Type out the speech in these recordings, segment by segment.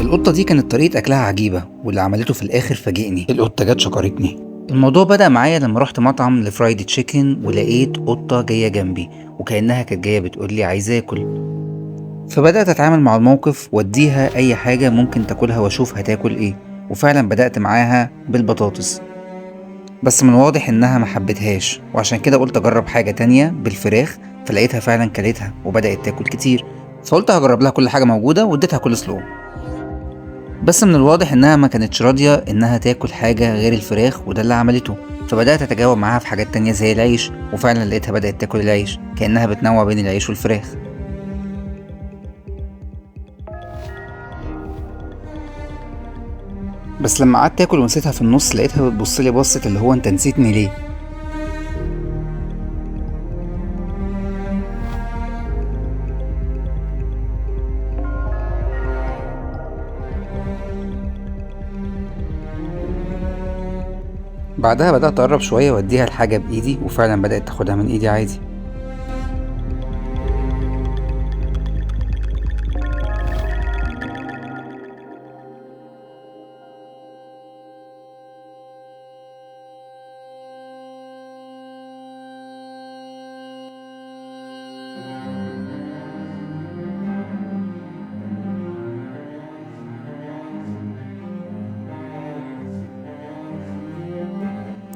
القطة دي كانت طريقة أكلها عجيبة، واللي عملته في الآخر فاجئني. القطة جت شكرتني. الموضوع بدأ معايا لما رحت مطعم لفرايدي تشيكن ولقيت قطة جاية جنبي، وكأنها كانت جاية بتقولي عايز آكل. فبدأت أتعامل مع الموقف وأديها أي حاجة ممكن تاكلها وأشوف هتاكل إيه، وفعلا بدأت معاها بالبطاطس، بس من واضح إنها ما حبتهاش، وعشان كده قلت أجرب حاجة تانية بالفراخ، فلقيتها فعلا كلتها وبدأت تاكل كتير. فقلت هجرب لها كل حاجة موجودة واديتها كل سلو، بس من الواضح انها ما كانتش راضية انها تاكل حاجة غير الفراخ، وده اللي عملته. فبدأت اتجاوب معاها في حاجات تانية زي العيش، وفعلا لقيتها بدأت تاكل العيش كأنها بتنوع بين العيش والفراخ. بس لما قعدت تاكل ونسيتها في النص لقيتها بتبصلي بصة اللي هو انت نسيتني ليه. بعدها بدأت أقرب شوية وأديها الحاجة بإيدي، وفعلا بدأت تاخدها من إيدي عادي.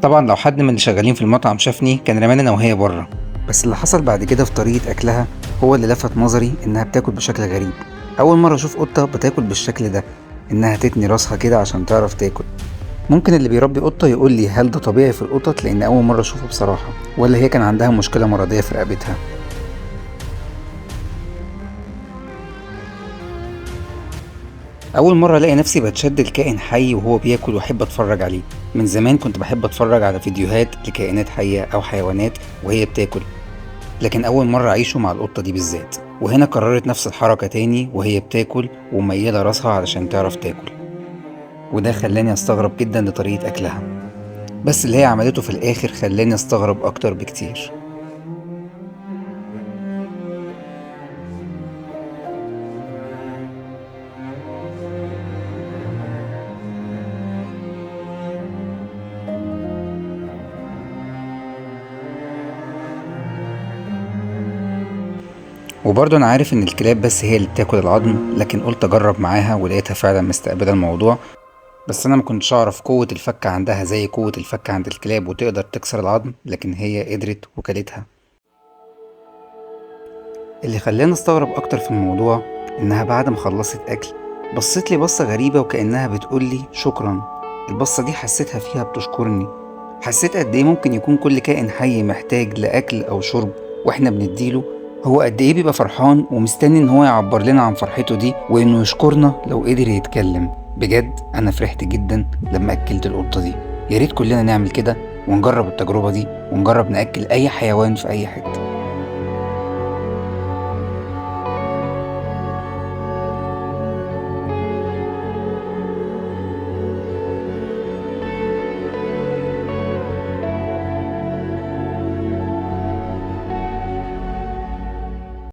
طبعا لو حد من اللي شغالين في المطعم شافني كان رماني انا وهي بره، بس اللي حصل بعد كده في طريقة اكلها هو اللي لفت نظري انها بتاكل بشكل غريب. اول مرة اشوف قطة بتاكل بالشكل ده، انها تتني راسها كده عشان تعرف تاكل. ممكن اللي بيربي قطة يقول لي هل ده طبيعي في القطط، لان اول مرة اشوفه بصراحة، ولا هي كان عندها مشكلة مرضية في رقبتها. اول مرة الاقي نفسي بتشد لكائن حي وهو بياكل واحب اتفرج عليه. من زمان كنت بحب اتفرج على فيديوهات لكائنات حية او حيوانات وهي بتاكل، لكن أول مرة أعيشه مع القطة دي بالذات. وهنا كررت نفس الحركة تاني وهي بتاكل وميلة راسها علشان تعرف تاكل، وده خلاني أستغرب جدا لطريقة أكلها، بس اللي هي عملته في الآخر خلاني أستغرب أكتر بكتير. وبرضه أنا عارف إن الكلاب بس هي اللي بتاكل العظم، لكن قلت أجرب معاها ولقيتها فعلا مستقبلة الموضوع. بس أنا مكنتش أعرف قوة الفك عندها زي قوة الفك عند الكلاب وتقدر تكسر العظم، لكن هي قدرت وكلتها. اللي خلاني استغرب اكتر في الموضوع انها بعد ما خلصت اكل بصت لي بصة غريبة وكأنها بتقولي شكرا. البصة دي حسيتها فيها بتشكرني. حسيت قد ايه ممكن يكون كل كائن حي محتاج لاكل او شرب واحنا بنديله، هو قد ايه بيبقى فرحان ومستني ان هو يعبر لنا عن فرحته دي وانه يشكرنا لو قدر يتكلم. بجد انا فرحت جدا لما اكلت القطة دي. ياريت كلنا نعمل كده ونجرب التجربة دي ونجرب ناكل اي حيوان في اي حتة.